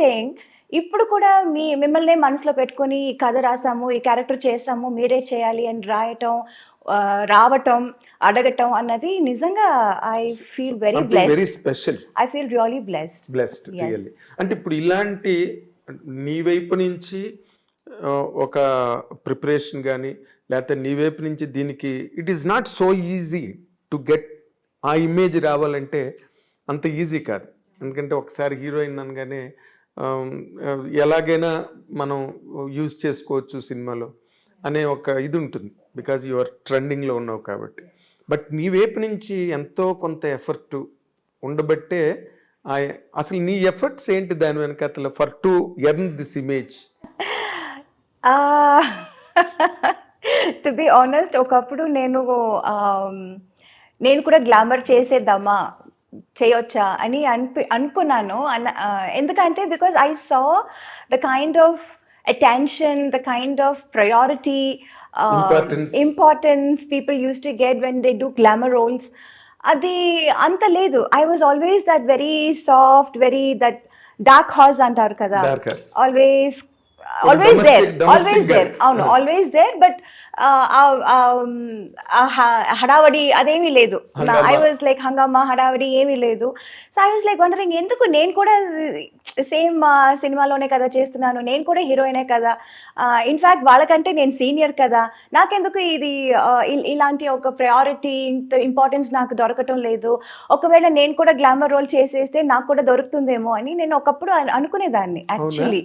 Thing ఇప్పుడు కూడా మిమ్మల్ని మనసులో పెట్టుకొని ఈ కథ రాసాము, ఈ క్యారెక్టర్ చేసాము, మీరే చేయాలి అని రాయటం, రావటం, అడగటం అన్నది నిజంగా I feel very very blessed. Special. I feel really blessed. Really. అంటే ఇప్పుడు ఇలాంటి నీ వైపు నుంచి ఒక ప్రిపరేషన్ కానీ లేకపోతే నీ వైపు నుంచి దీనికి it is not so easy to get ఆ ఇమేజ్ రావాలంటే అంత ఈజీ కాదు. ఎందుకంటే ఒకసారి హీరోయిన్ అనగానే ఎలాగైనా మనం యూజ్ చేసుకోవచ్చు సినిమాలో అనే ఒక ఇది ఉంటుంది, బికాజ్ యు ఆర్ ట్రెండింగ్లో ఉన్నావు కాబట్టి. బట్ నీ వైపు నుంచి ఎంతో కొంత ఎఫర్ట్ ఉండబట్టే అసలు నీ ఎఫర్ట్స్ ఏంటి దాని వెనకాతల for to earn this image? To be honest, ఒకప్పుడు నేను కూడా గ్లామర్ చేసేద్దామా, చేయొచ్చా అని అనుకున్నాను. ఎందుకంటే because I saw the kind of attention, the kind of priority, importance people used to get when they do glamour roles. అది అంత లేదు. I was always that very soft, very that dark horse అంటారు కదా, always there. అవును, always there. But హడావడి అదేమీ లేదు. I was like హంగామా, హడావడి ఏమీ లేదు. So I was like wondering, ఎందుకు నేను కూడా సేమ్ సినిమాలోనే కదా చేస్తున్నాను, నేను కూడా హీరోయినే కదా, ఇన్ఫ్యాక్ట్ వాళ్ళకంటే నేను సీనియర్ కదా, నాకెందుకు ఇది ఇలాంటి ఒక ప్రయారిటీ, ఇంపార్టెన్స్ నాకు దొరకటం లేదు, ఒకవేళ నేను కూడా గ్లామర్ రోల్ చేసేస్తే నాకు కూడా దొరుకుతుందేమో అని నేను ఒకప్పుడు అనుకునేదాన్ని. యాక్చువల్లీ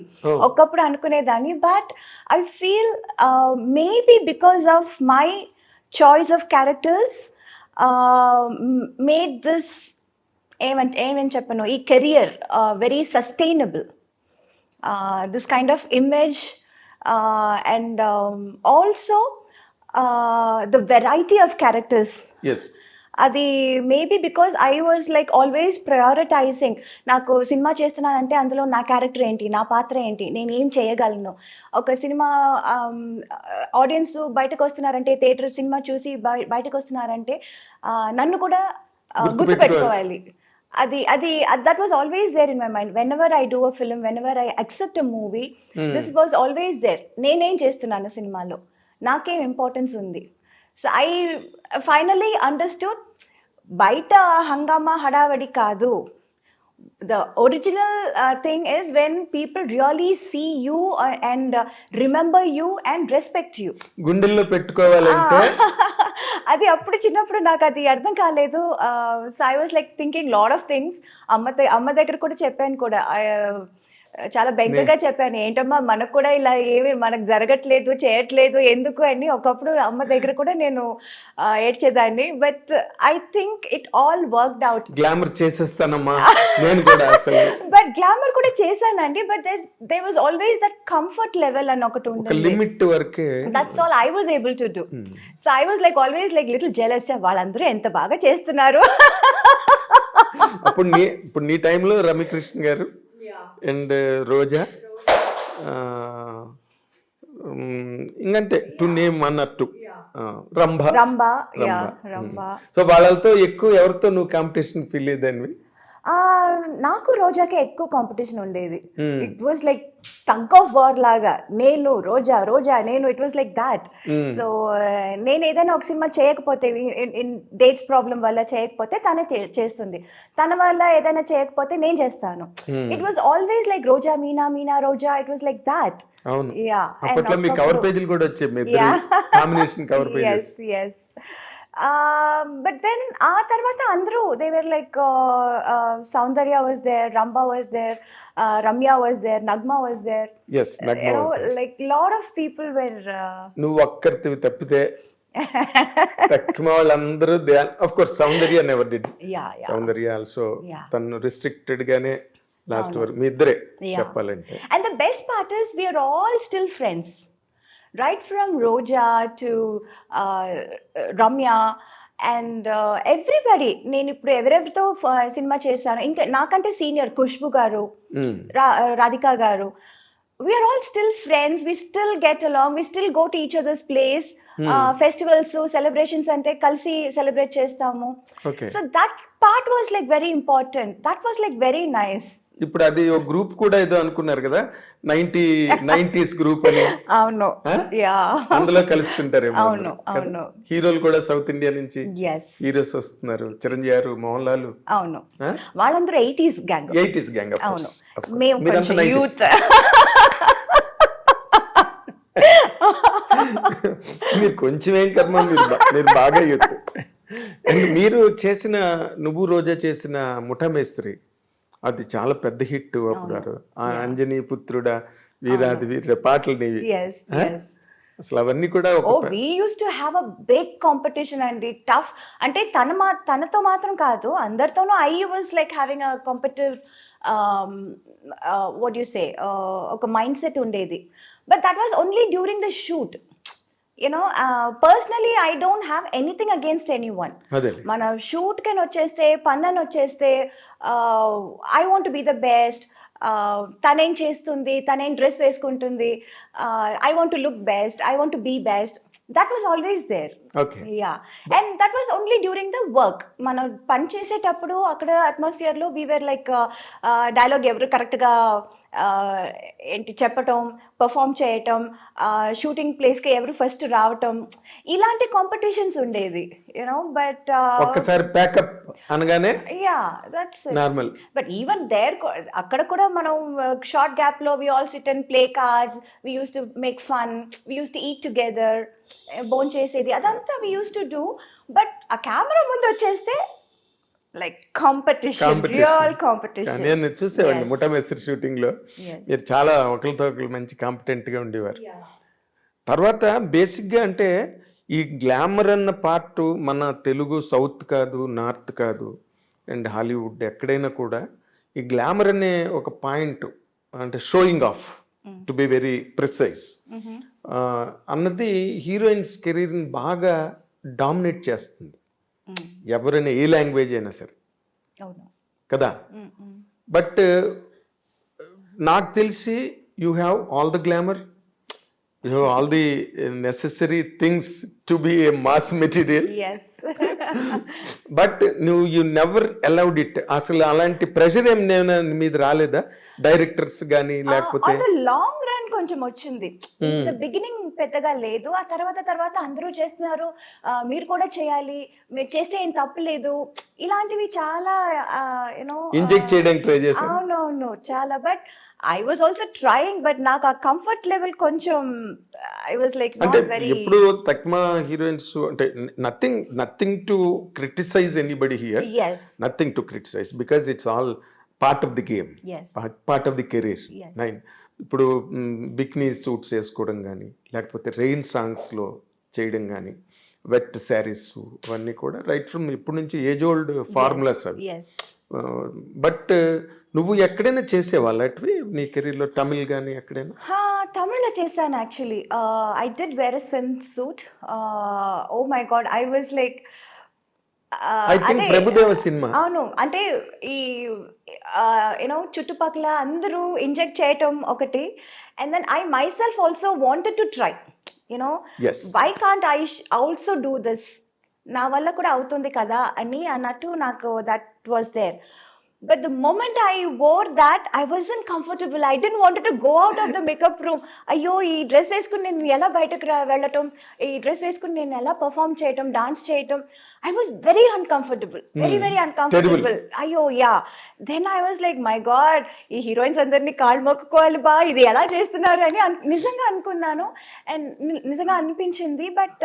ఒకప్పుడు అనుకునేదాన్ని. But I feel maybe because of my choice of characters made this ఏమని చెప్పను, ఈ career very sustainable. This kind of image and also the variety of characters. అది maybe because I was like always prioritising. నాకు cinema చేస్తున్నానంటే అందులో నా character ఏంటి, నా పాత్ర ఏంటి, నేను ఏం చేయగలను. ఒక సినిమా ఆడియన్స్ బయటకు వస్తున్నారంటే, థియేటర్ సినిమా చూసి బయటకు వస్తున్నారంటే నన్ను కూడా గుర్తుపెట్టుకోవాలి. that was always there in my mind. Whenever I do a film, whenever I accept a movie, this was always there. నేనేం చేస్తున్నాను సినిమాలో, నాకేం ఇంపార్టెన్స్ ఉంది. సో ఐ ఫైనలీ అండర్స్టూడ్, బయట హంగామా హడావడి కాదు. The original thing is when people really see you and remember you and respect you. గుండెల్లో పెట్టుకోవాలంటే అది అప్పుడు చిన్నప్పుడు నాకు అది అర్థం కాలేదు. So I was like thinking lot of things. అమ్మ దగ్గర కూడా చెప్పాను కూడా, చాలా బెంగగా చెప్పాను, ఏంటమ్మా మనకు కూడా ఇలా ఏమి మనకు జరగట్లేదు, చేయట్లేదు ఎందుకు అని. ఒకప్పుడు అమ్మ దగ్గర కూడా నేను ఏడ్చేదాన్ని. But I think it all worked out. Glamour చేసేస్తానమ్మా నేను కూడా అసలు. బట్ గ్లామర్ కూడా చేశానండి. But they was always that comfort level అని ఒకటి ఉంటుంది, లిమిట్ వరకే. That's all I was able to do. So I was like always like little jealous, వాళ్ళందరూ ఎంత బాగా చేస్తున్నారు. ఇప్పుడు నీ టైంలో రమ్యకృష్ణ గారు అండ్ రోజా, ఇంకంతే టు నేమ్ అన్నట్టు, రంభ. సో వాళ్ళతో ఎక్కువ ఎవరితో నువ్వు కాంపిటీషన్ ఫీల్ అయ్యేదానివి? నాకు రోజాకే ఎక్కువ కాంపిటీషన్ ఉండేది. It was like tug of war లాగా, నేను రోజా నేను, it was like that. So నేను ఏదైనా ఒక సినిమా చేయకపోతే, ఇన్ డేట్స్ ప్రాబ్లం వల్ల చేయకపోతే తనే చేస్తుంది, తన వల్ల ఏదైనా చేయకపోతే నేను చేస్తాను. It was always like Roja Meena Roja, it was like that. Cover పేజీలు కూడా వచ్చాయి, combination cover pages. yes. But then ఆ తర్వాత అందరూ they were like Saundarya was there, Ramba was there, Ramya was there, Nagma was there. Yes, Nagma was there. Like lot of people were నువ్వు ఒక్కరివి తప్పితే తక్కువ వాళ్ళందరూ, of course Saundarya never did. Saundarya also తను restricted గానే last వరకు మీ ఇద్దరే చెప్పాలంటే. And the best part is we are all still friends. Right from Roja to Ramya and everybody. నేను ఇప్పుడు ఎవరెవరితో సినిమా చేశాను, ఇంకా నాకంటే సీనియర్ ఖుష్బు గారు, రాధికా గారు, we are all still friends. We still get along. We still go to each other's place. Festivals celebrations అంటే కలిసి సెలబ్రేట్ చేస్తాము. Okay. So that part was like very important, that was like very nice. ఇప్పుడు అది ఒక group కూడా ఏదో అనుకున్నారు కదా, 90s గ్రూప్ అని. అవును, ఆ? యా, అందులో కలుస్తుంటారేమో అవును, అందరూ కదా? అవును. హీరోలు కూడా సౌత్ ఇండియా నుంచి ఎస్, హీరోస్ వస్తున్నారు, చిరంజీవి గారు, మోహన్ లాల్. అవును. వాళ్ళందరూ 80s గ్యాంగ్. 80s gang. అవును, మేము కొంచెం యూత్. మీరు కొంచెం ఏం కర్మ, మీరు బాగా యూత్. అండ్ మీరు చేసిన నువ్వు రోజా చేసిన ముఠా మేస్త్రి, అది చాలా పెద్ద హిట్ అప్పుడు. ఆ అంజనీ పుత్రుడా, వీరాది వీర పాటలు నీవి. Yes, yes. అసలు అవన్నీ కూడా oh, we use to have a big competition అండి, టఫ్. అంటే తనతో మాత్రం కాదు, అందరితోనూ I was like having a competitive what you say, ఒక మైండ్ సెట్ ఉండేది. But that was only during the shoot. Personally I don't have anything against anyone. అదే మన షూట్ కెన్ వచ్చేస్తే, పన్నని వచ్చేస్తే, I want be the best. తనేం చేస్తుంది, తనేం డ్రెస్ వేసుకుంటుంది, I want to look best, I want to be best. That was always there. Okay. Yeah, and that was only during the work. మనం పని చేసేటప్పుడు అక్కడ అట్మాస్ఫియర్లో వీఆర్ లైక్ డైలాగ్ ఎవరు కరెక్ట్గా ఏంటి చెప్పటం, పర్ఫామ్ చేయటం, షూటింగ్ ప్లేస్కి ఎవరు ఫస్ట్ రావటం, ఇలాంటి కాంపిటీషన్స్ ఉండేది, యూనో. బట్ ఒక్కసారి ప్యాకప్ అనగానే yeah, that's normal. But even there, అక్కడ కూడా మనం షార్ట్ గ్యాప్లో we all sit and play cards, we used to make fun, we used to eat together, బోన్ చేసేది, అదంతా we used to do. But ఆ కెమెరా ముందు వచ్చేస్తే లైక్ కాంపిటీషన్, రియల్ కాంపిటీషన్. నేను చూసేవాడిని ముఠా మేస్త్రి షూటింగ్ లో. మీరు చాలా ఒకరితో ఒకరు మంచి కాంపిటెంట్ గా ఉండేవారు. తర్వాత బేసిక్ గా అంటే ఈ గ్లామర్ అన్న పార్ట్ మన తెలుగు సౌత్ కాదు, నార్త్ కాదు, అండ్ హాలీవుడ్ ఎక్కడైనా కూడా ఈ గ్లామర్ అనే ఒక పాయింట్, అంటే showing off to be very precise అన్నది హీరోయిన్స్ కెరీర్ని బాగా డామినేట్ చేస్తుంది, ఎవరైనా ఏ లాంగ్వేజ్ అయినా సరే కదా. బట్ నాకు తెలిసి you have all the glamour, you have all the necessary things to be A mass material. But you never allowed it. అసలు అలాంటి ప్రెషర్ ఏం మీద రాలేదా డైరెక్టర్స్ కానీ, లేకపోతే లాంగ్ రన్ కొంచెం వచ్చింది. బిగినింగ్ పెద్దగా లేదు, ఆ తర్వాత అందరూ చేస్తున్నారు, మీరు కూడా చేయాలి, మీరు చేస్తే ఏం తప్పలేదు, ఇలాంటివి చాలా యూనో ఇంజెక్ట్ చేయడానికి ట్రై చేశాను. అవునవును, చాలా. But I was also trying, but నాకు ఆ కంఫర్ట్ లెవెల్ కొంచెం ఐ వాజ్ లైక్ అంటే నాట్ వెరీ. ఎప్పుడు తక్కువ హీరోయిన్స్ అంటే nothing to criticize anybody here, yes nothing to criticize, because it's all part of the game, yes part of the career. yes ఇప్పుడు bikini suits వేసుకోవడం కానీ, లేకపోతే rain సాంగ్స్లో చేయడం కానీ, వెట్ శారీస్, అవన్నీ కూడా రైట్ ఫ్రమ్ ఇప్పటి నుంచి ఏజ్ ఓల్డ్ ఫార్ములాస్ అవి. yes బట్ నువ్వు ఎక్కడైనా చేసేవాళ్ళు అటువి నీ కెరీర్లో, తమిళ్ కానీ ఎక్కడైనా? తమిళ్లో చేశాను actually. I did wear a swim suit. Oh my god, I was like I think Prabhudeva cinema. అవును, అంటే ఈ యూనో చుట్టుపక్కల అందరూ ఇంజెక్ట్ చేయటం ఒకటి, and then I my self also wanted to try, you know, why can't I also do this, నా వల్ల కూడా అవుతుంది కదా అని అన్నట్టు నాకు that was there. But the moment I wore that, I wasn't comfortable. I didn't want to go out of the makeup room. అయ్యో, ఈ డ్రెస్ వేసుకుని నేను ఎలా బయటకు వెళ్ళటం, ఈ డ్రెస్ వేసుకుని నేను ఎలా పర్ఫామ్ చేయటం, డాన్స్ చేయటం, I was very uncomfortable, very uncomfortable. అయ్యో, yeah. Then I was like, my god, ఈ హీరోయిన్స్ అందరినీ కాళ్ళు మొక్కుకోవాలి బా, ఇది ఎలా చేస్తున్నారు అని నిజంగా అనుకున్నాను, అండ్ నిజంగా అనిపించింది. But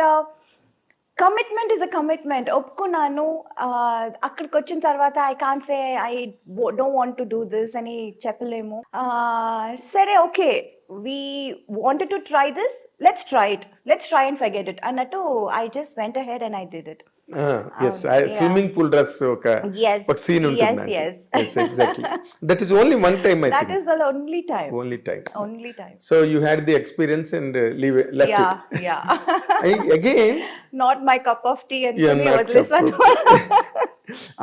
commitment is a commitment, ఒప్పుకున్నాను. అక్కడికి వచ్చిన తర్వాత I can't say I don't want to do this అని చెప్పలేము. సరే, okay, we wanted to try this, let's try and forget it అన్నట్టు I just went ahead and I did it. Swimming pool dress ఒక scene ఉంటుంది. yes exactly. That is only one time, I that think. is the only time. Only time. So you had the experience and left it. Yeah. Again, not my cup of tea and you're me not with listen.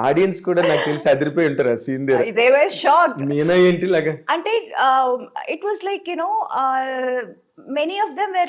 Audience కూడా నాకు తెలిసి అదిరిపోయి ఉంటారు ఆ scene దగ్గర. They were shocked. Meena ఏంటి లాగా అంటే it was like, you know, many of them were